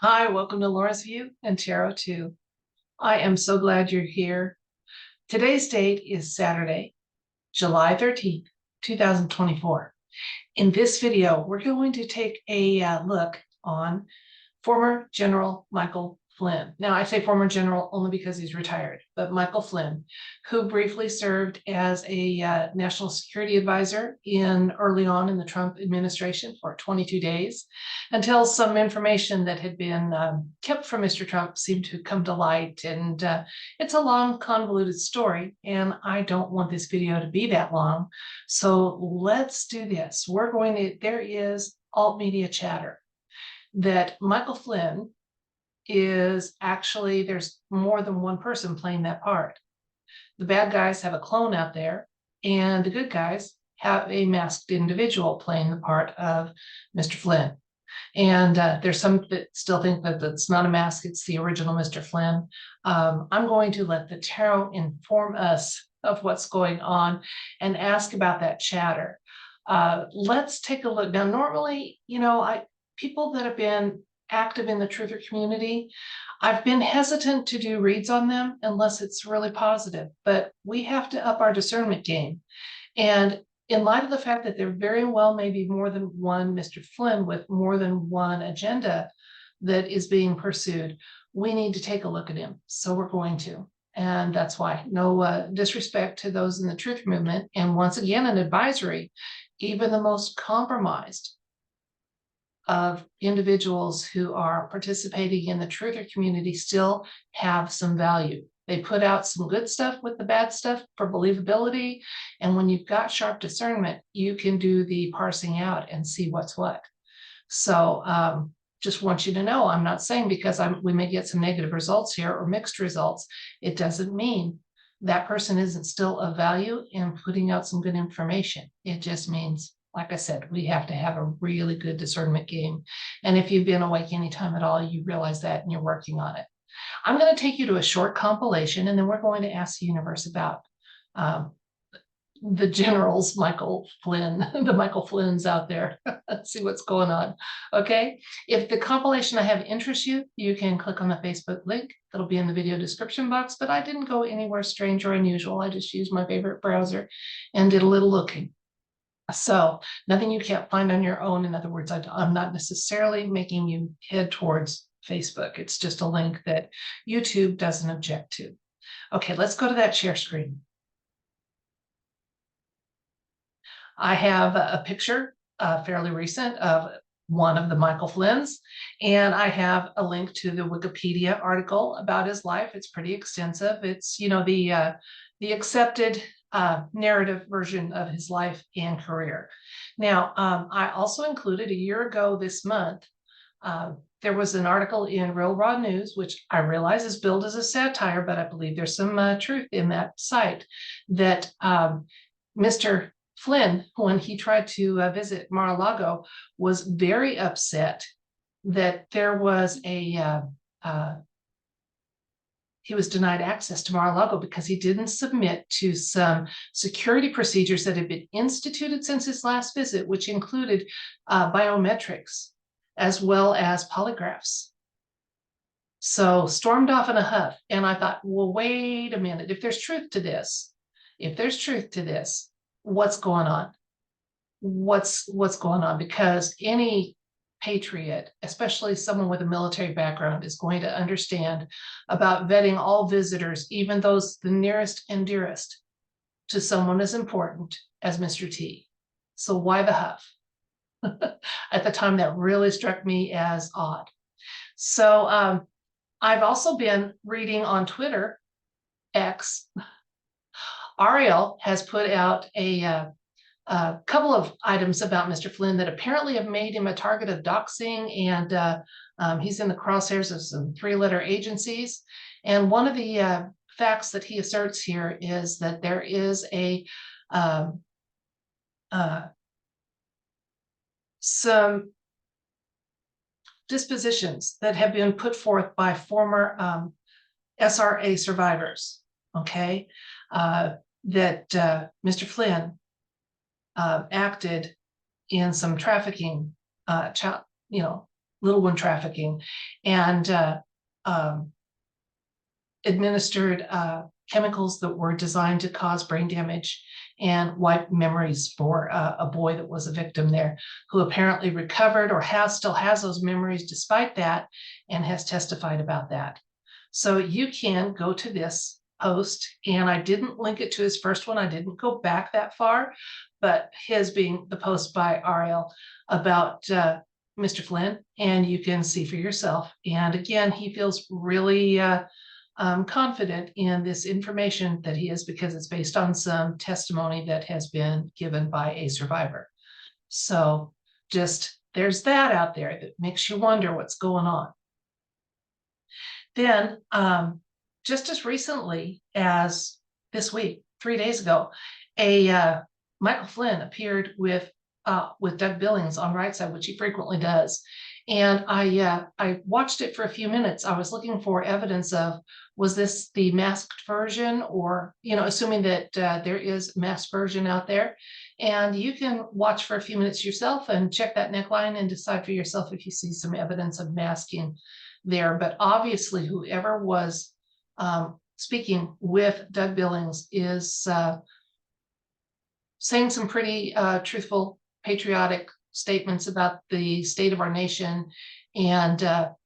Hi, welcome to Laura's View and Tarot 2. I am so glad you're here. Today's date is Saturday, July 13th, 2024. In this video, we're going to take a look on former General Michael Flynn. Now, I say former general only because he's retired, but Michael Flynn, who briefly served as a national security advisor early on in the Trump administration for 22 days, until some information that had been kept from Mr. Trump seemed to come to light. And it's a long, convoluted story, and I don't want this video to be that long. So let's do this. There is alt media chatter that Michael Flynn is actually, there's more than one person playing that part. The bad guys have a clone out there, and the good guys have a masked individual playing the part of Mr. Flynn. And there's some that still think that it's not a mask, it's the original Mr. Flynn. I'm going to let the tarot inform us of what's going on and ask about that chatter. Let's take a look. Now, normally, people that have been active in the truther community, I've been hesitant to do reads on them unless it's really positive, but we have to up our discernment game. And in light of the fact that there very well may be more than one Mr. Flynn with more than one agenda that is being pursued, we need to take a look at him. So we're going to. And that's why. No disrespect to those in the truth movement. And once again, an advisory, even the most compromised of individuals who are participating in the truther community still have some value. They put out some good stuff with the bad stuff for believability. And when you've got sharp discernment, you can do the parsing out and see what's what. So just want you to know, I'm not saying because we may get some negative results here or mixed results, it doesn't mean that person isn't still of value in putting out some good information. It just means, like I said, we have to have a really good discernment game. And if you've been awake any time at all, you realize that and you're working on it. I'm going to take you to a short compilation, and then we're going to ask the universe about the generals, Michael Flynn, the Michael Flynns out there. Let's see what's going on. Okay. If the compilation I have interests you, you can click on the Facebook link. That'll be in the video description box, but I didn't go anywhere strange or unusual. I just used my favorite browser and did a little looking. So nothing you can't find on your own. In other words, I'm not necessarily making you head towards Facebook. It's just a link that YouTube doesn't object to. Okay, let's go to that share screen. I have a picture, fairly recent, of one of the Michael Flynns, and I have a link to the Wikipedia article about his life. It's pretty extensive. It's, the accepted narrative version of his life and career. Now, I also included a year ago this month, there was an article in Real Raw News, which I realize is billed as a satire, but I believe there's some truth in that site, that Mr. Flynn, when he tried to visit Mar-a-Lago, was very upset that there was he was denied access to Mar-a-Lago because he didn't submit to some security procedures that had been instituted since his last visit, which included biometrics as well as polygraphs. So stormed off in a huff. And I thought, well, wait a minute. If there's truth to this, what's going on? What's going on? Because any patriot, especially someone with a military background, is going to understand about vetting all visitors, even those the nearest and dearest to someone as important as Mr. T. So why the huff? At the time, that really struck me as odd. So I've also been reading on Twitter, X. Ariel has put out a couple of items about Mr. Flynn that apparently have made him a target of doxing, and he's in the crosshairs of some three-letter agencies. And one of the facts that he asserts here is that there is some dispositions that have been put forth by former SRA survivors, okay, that Mr. Flynn acted in some trafficking, little one trafficking, and um, administered chemicals that were designed to cause brain damage and wipe memories for a boy that was a victim there, who apparently recovered or still has those memories despite that, and has testified about that. So you can go to this post, and I didn't link it to his first one. I didn't go back that far, but his being the post by RL about Mr. Flynn, and you can see for yourself. And again, he feels really confident in this information that he is, because it's based on some testimony that has been given by a survivor. So just there's that out there that makes you wonder what's going on. Then just as recently as this week, 3 days ago, a Michael Flynn appeared with Doug Billings on Right Side, which he frequently does. And I watched it for a few minutes. I was looking for evidence of, was this the masked version, or, assuming that there is a masked version out there. And you can watch for a few minutes yourself and check that neckline and decide for yourself if you see some evidence of masking there. But obviously, whoever was speaking with Doug Billings is saying some pretty truthful, patriotic statements about the state of our nation and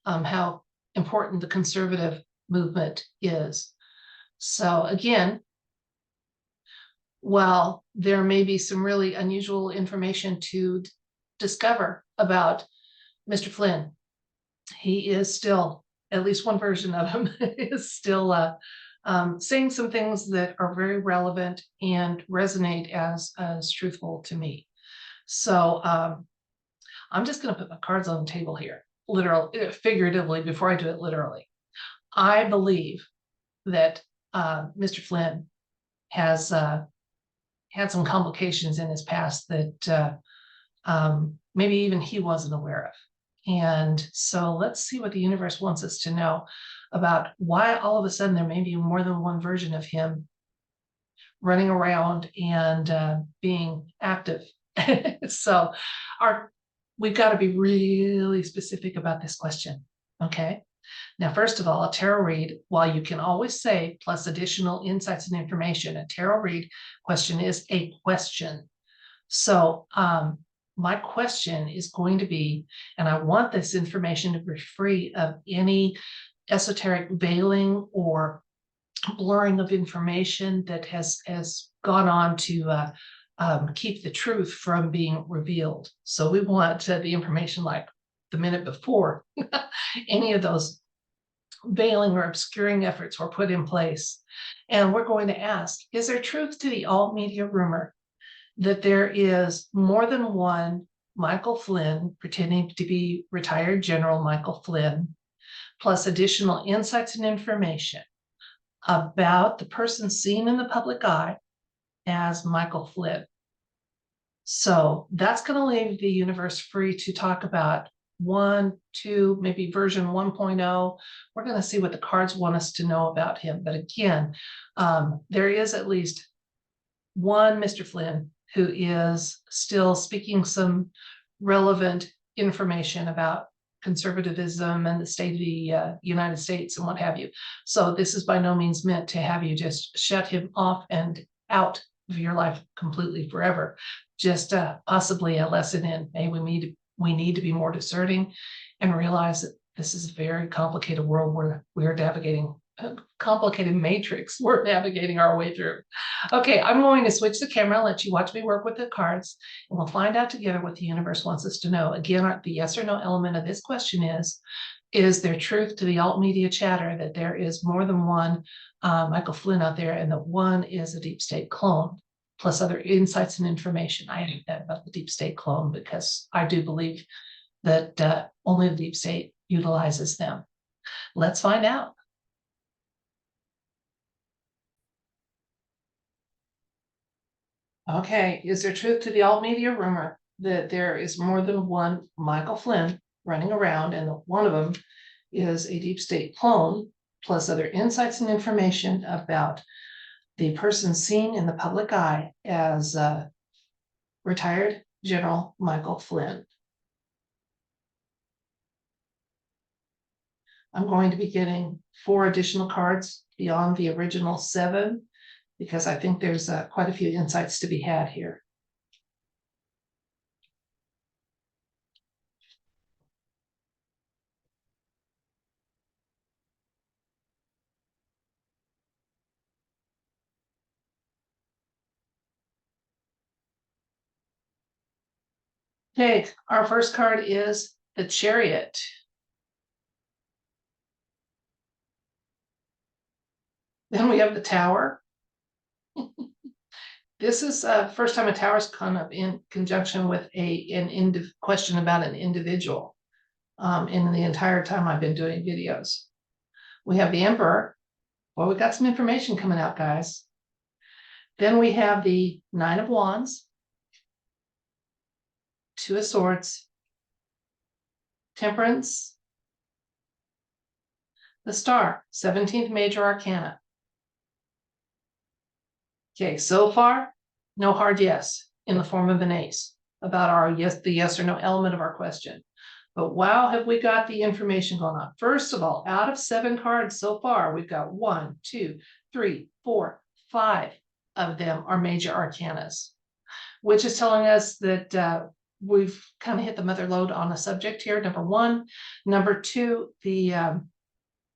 how important the conservative movement is. So again, while there may be some really unusual information to discover about Mr. Flynn, he is still, at least one version of him, is still saying some things that are very relevant and resonate as truthful to me. So I'm just going to put my cards on the table here, figuratively, before I do it literally. I believe that Mr. Flynn has had some complications in his past that maybe even he wasn't aware of. And so let's see what the universe wants us to know about why all of a sudden there may be more than one version of him running around and being active. So we've got to be really specific about this question, okay? Now, first of all, a tarot read, while you can always say plus additional insights and information, a tarot read question is a question. So my question is going to be, and I want this information to be free of any esoteric veiling or blurring of information that has gone on to keep the truth from being revealed. So we want the information like the minute before any of those veiling or obscuring efforts were put in place. And we're going to ask, is there truth to the alt media rumor that there is more than one Michael Flynn pretending to be retired General Michael Flynn, plus additional insights and information about the person seen in the public eye as Michael Flynn? So that's going to leave the universe free to talk about 1, 2, maybe version 1.0. We're going to see what the cards want us to know about him. But again, there is at least one Mr. Flynn who is still speaking some relevant information about conservatism and the state of the United States and what have you. So this is by no means meant to have you just shut him off and out of your life completely forever. Just possibly a lesson in, hey, we need to be more discerning and realize that this is a very complicated world where we're navigating a complicated matrix we're navigating our way through. Okay, I'm going to switch the camera and let you watch me work with the cards, and we'll find out together what the universe wants us to know. Again, the yes or no element of this question is there truth to the alt media chatter that there is more than one Michael Flynn out there, and that one is a deep state clone, plus other insights and information? I hate that about the deep state clone, because I do believe that only the deep state utilizes them. Let's find out. Okay, is there truth to the alt media rumor that there is more than one Michael Flynn running around, and one of them is a deep state clone, plus other insights and information about the person seen in the public eye as retired General Michael Flynn? I'm going to be getting 4 additional cards beyond the original 7, because I think there's quite a few insights to be had here. Okay, our first card is the Chariot. Then we have the Tower. This is first time a tower's come up in conjunction with an question about an individual in the entire time I've been doing videos. We have the Emperor. Well, we got some information coming out, guys. Then we have the Nine of Wands, Two of Swords, Temperance, the Star, 17th major arcana. Okay, so far, no hard yes in the form of an ace about our yes, the yes or no element of our question. But wow, have we got the information going on. First of all, out of 7 cards so far, we've got 1, 2, 3, 4, 5 of them are major arcanas, which is telling us that we've kind of hit the mother lode on the subject here, number 1. Number 2, the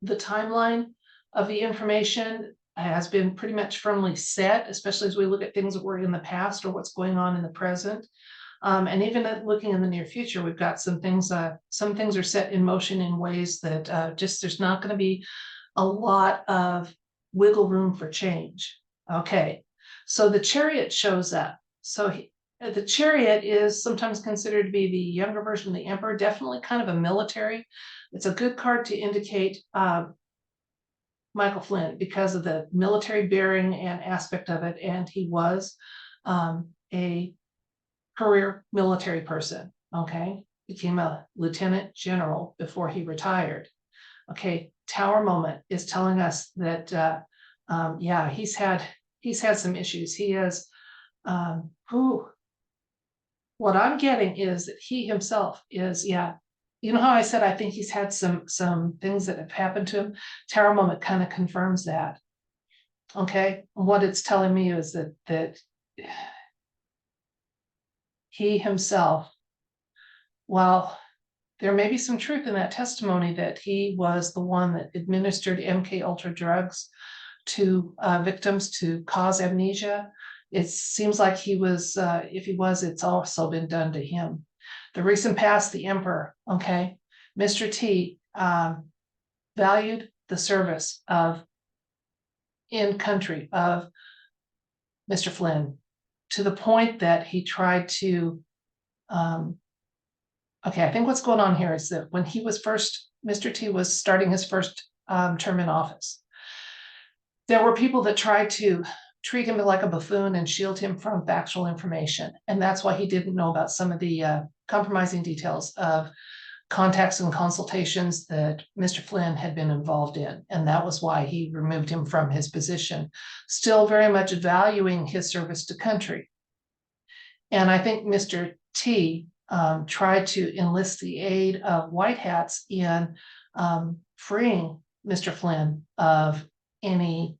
timeline of the information has been pretty much firmly set, especially as we look at things that were in the past or what's going on in the present. And even looking in the near future, we've got some things are set in motion in ways that just there's not going to be a lot of wiggle room for change. Okay, so the Chariot shows up. So the Chariot is sometimes considered to be the younger version of the Emperor, definitely kind of a military. It's a good card to indicate Michael Flynn because of the military bearing and aspect of it, and he was a career military person. Okay, became a lieutenant general before he retired. Okay, Tower moment is telling us that yeah, he's had some issues. He is what I'm getting is that he himself is, yeah, you know how I said I think he's had some things that have happened to him. Tower moment kind of confirms that. Okay, what it's telling me is that he himself, while there may be some truth in that testimony that he was the one that administered MK Ultra drugs to victims to cause amnesia, it seems like he was, if he was, it's also been done to him. The recent past, the Emperor, okay, Mr. T valued the service of in country of Mr. Flynn to the point that he tried to okay, I think what's going on here is that when he was first, Mr. T was starting his first term in office, there were people that tried to treat him like a buffoon and shield him from factual information. And that's why he didn't know about some of the compromising details of contacts and consultations that Mr. Flynn had been involved in. And that was why he removed him from his position, still very much valuing his service to country. And I think Mr. T tried to enlist the aid of white hats in freeing Mr. Flynn of any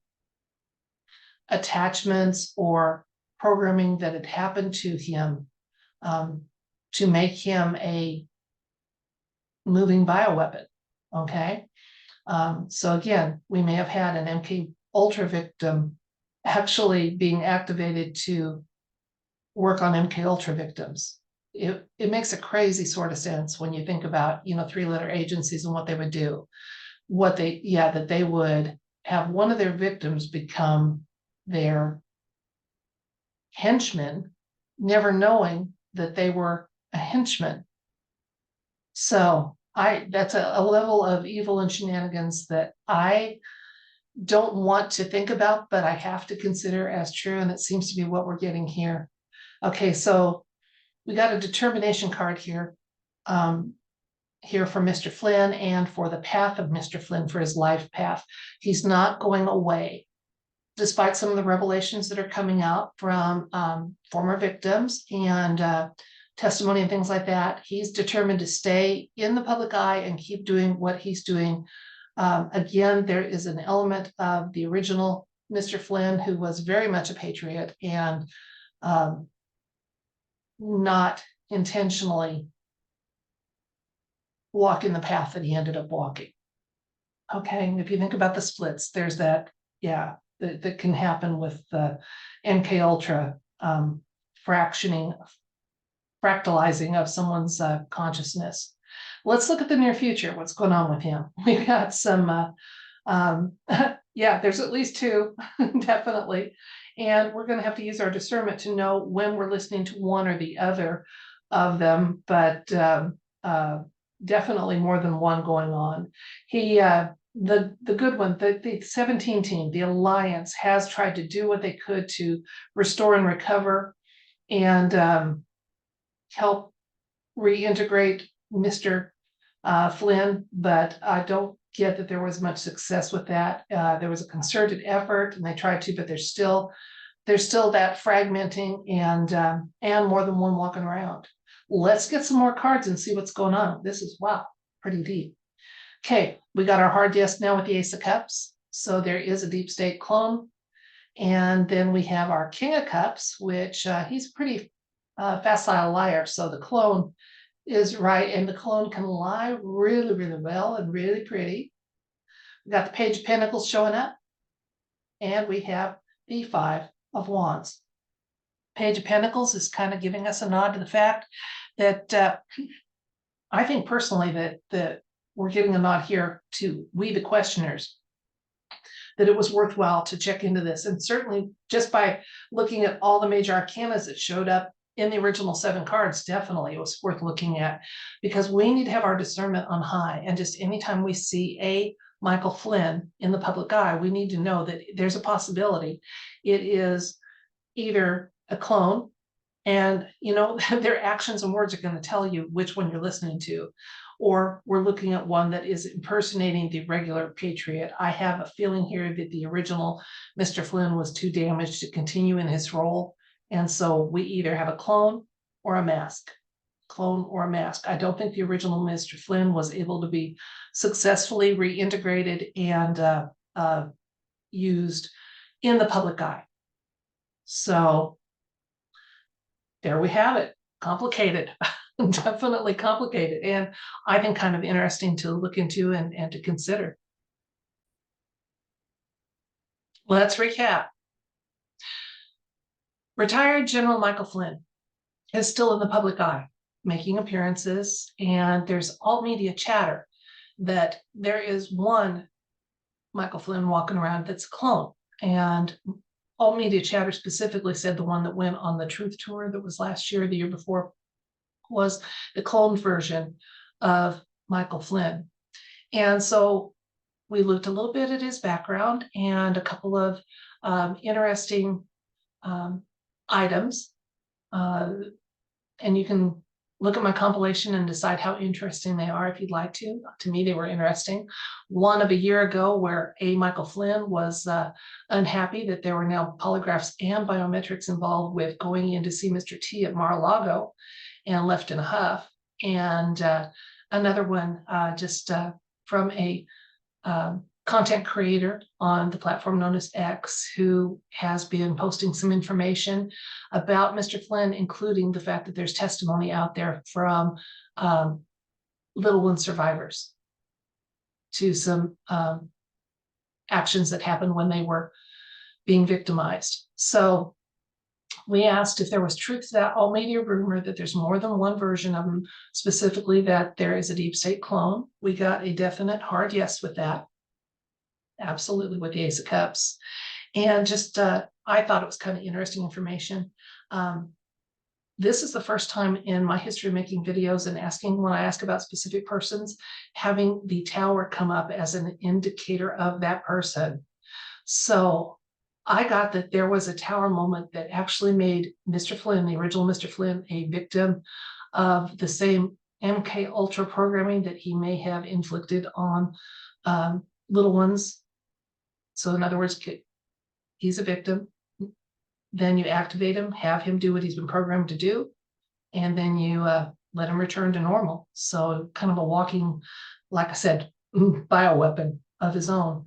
attachments or programming that had happened to him to make him a moving bioweapon. Okay, so again, we may have had an MK Ultra victim actually being activated to work on MK Ultra victims. It makes a crazy sort of sense when you think about, you know, 3-letter agencies and what they would do. That they would have one of their victims become their henchman, never knowing that they were a henchman. So that's a level of evil and shenanigans that I don't want to think about, but I have to consider as true, and it seems to be what we're getting here. Okay, so we got a determination card here, here for Mr. Flynn and for the path of Mr. Flynn, for his life path. He's not going away, despite some of the revelations that are coming out from former victims and testimony and things like that. He's determined to stay in the public eye and keep doing what he's doing. Again, there is an element of the original Mr. Flynn, who was very much a patriot and not intentionally walking the path that he ended up walking. Okay, if you think about the splits, there's that, yeah, that can happen with the MK Ultra fractalizing of someone's consciousness. Let's look at the near future. What's going on with him? We've got some, yeah, there's at least two, definitely. And we're going to have to use our discernment to know when we're listening to one or the other of them, but definitely more than one going on. He, the good one, the 17 team, the Alliance, has tried to do what they could to restore and recover and help reintegrate Mr. Flynn, but I don't get that there was much success with that. There was a concerted effort and they tried to, but there's still that fragmenting and more than one walking around. Let's get some more cards and see what's going on. This is, wow, pretty deep. Okay, we got our hard yes now with the Ace of Cups. So there is a deep state clone. And then we have our King of Cups, which he's a pretty facile liar. So the clone is right. And the clone can lie really, really well and really pretty. We got the Page of Pentacles showing up. And we have the Five of Wands. Page of Pentacles is kind of giving us a nod to the fact that I think personally that we're getting a nod here to we, the questioners, that it was worthwhile to check into this. And certainly just by looking at all the major arcanas that showed up in the original 7 cards, definitely it was worth looking at, because we need to have our discernment on high. And just anytime we see a Michael Flynn in the public eye, we need to know that there's a possibility it is either a clone, and you know their actions and words are going to tell you which one you're listening to, or we're looking at one that is impersonating the regular patriot. I have a feeling here that the original Mr. Flynn was too damaged to continue in his role, and so we either have a clone or a mask. Clone or a mask. I don't think the original Mr. Flynn was able to be successfully reintegrated and used in the public eye. So there we have it. Complicated, definitely complicated, and I think kind of interesting to look into and to consider. Let's recap. Retired General Michael Flynn is still in the public eye, making appearances, and there's alt media chatter that there is one Michael Flynn walking around that's a clone, and alt media chatter specifically said the one that went on the Truth Tour that was last year, the year before, was the cloned version of Michael Flynn. And so we looked a little bit at his background and a couple of interesting items. And you can look at my compilation and decide how interesting they are if you'd like to. To me, they were interesting. One of a year ago where a Michael Flynn was unhappy that there were now polygraphs and biometrics involved with going in to see Mr. T at Mar-a-Lago and left in a huff. And another one just from a content creator on the platform known as X, who has been posting some information about Mr. Flynn, including the fact that there's testimony out there from little one survivors to some actions that happened when they were being victimized. So we asked if there was truth to that alt media rumor that there's more than one version of them, specifically that there is a deep state clone. We got a definite hard yes with that. Absolutely, with the Ace of Cups. And just I thought it was kind of interesting information. This is the first time in my history of making videos and asking, when I ask about specific persons, having the tower come up as an indicator of that person. So I got that there was a tower moment that actually made Mr. Flynn, the original Mr. Flynn, a victim of the same MK Ultra programming that he may have inflicted on little ones. So in other words, he's a victim. Then you activate him, have him do what he's been programmed to do, and then you let him return to normal. So kind of a walking, like I said, bioweapon of his own.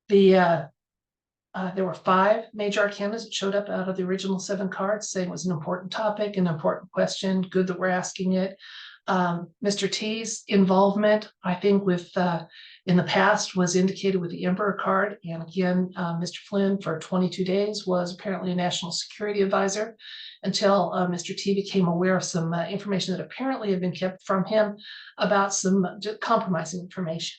There were 5 major arcanas that showed up out of the original 7 cards, saying it was an important topic, an important question. Good that we're asking it. Mr. T's involvement, I think, with in the past was indicated with the Emperor card. And again, Mr. Flynn for 22 days was apparently a national security advisor until Mr. T became aware of some information that apparently had been kept from him about some compromising information.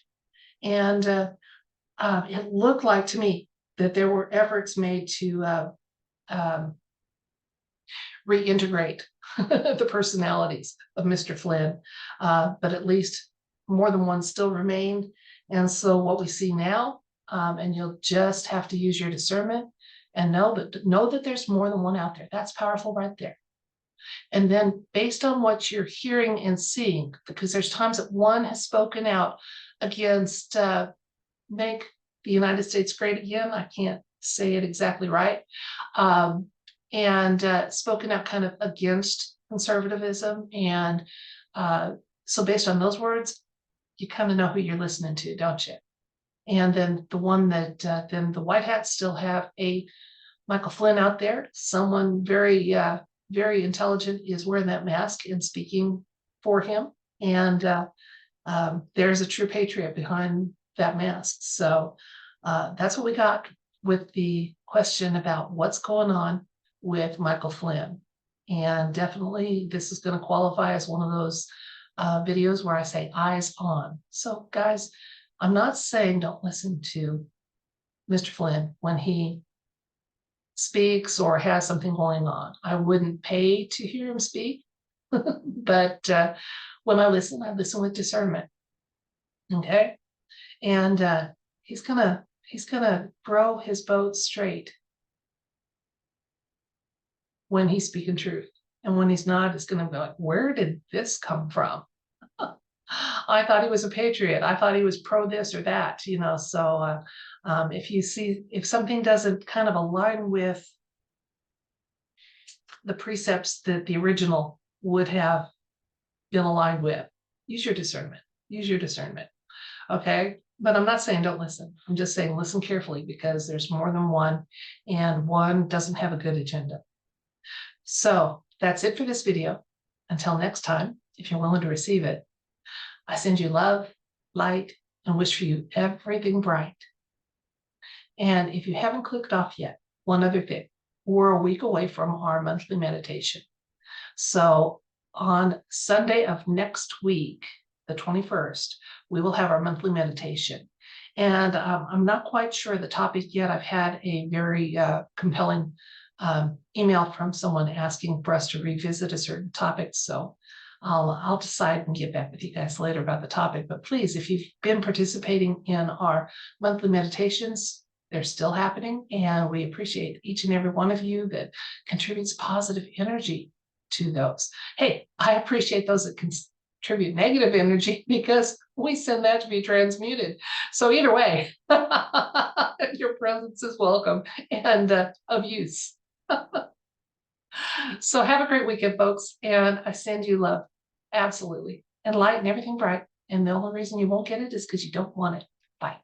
And it looked like to me that there were efforts made to reintegrate the personalities of Mr. Flynn, but at least more than one still remained. And so what we see now, and you'll just have to use your discernment and know that there's more than one out there. That's powerful right there. And then based on what you're hearing and seeing, because there's times that one has spoken out against make the United States great again. I can't say it exactly right. And spoken out kind of against conservatism. And so based on those words, you kind of know who you're listening to, don't you? And then the one that then the White Hats still have a Michael Flynn out there, someone very, very intelligent is wearing that mask and speaking for him. And there's a true patriot behind that mask. So that's what we got with the question about what's going on with Michael Flynn. And definitely this is going to qualify as one of those videos where I say eyes on. So guys, I'm not saying don't listen to Mr. Flynn when he speaks or has something going on. I wouldn't pay to hear him speak, but when I listen with discernment. Okay. And he's gonna grow his boat straight when he's speaking truth. And when he's not, it's gonna be like, where did this come from? I thought he was a patriot. I thought he was pro this or that, you know. So if something doesn't kind of align with the precepts that the original would have been aligned with, use your discernment. Use your discernment. Okay. But I'm not saying don't listen. I'm just saying listen carefully, because there's more than one, and one doesn't have a good agenda. So that's it for this video. Until next time, if you're willing to receive it, I send you love, light, and wish for you everything bright. And if you haven't clicked off yet, one other thing, we're a week away from our monthly meditation. So on Sunday of next week, the 21st, we will have our monthly meditation. And I'm not quite sure the topic yet. I've had a very compelling email from someone asking for us to revisit a certain topic. So I'll decide and get back with you guys later about the topic. But please, if you've been participating in our monthly meditations, they're still happening. And we appreciate each and every one of you that contributes positive energy to those. Hey, I appreciate those that contribute negative energy, because we send that to be transmuted. So either way, your presence is welcome and of use. So have a great weekend, folks, and I send you love, absolutely, and light and everything bright. And the only reason you won't get it is because you don't want it. Bye.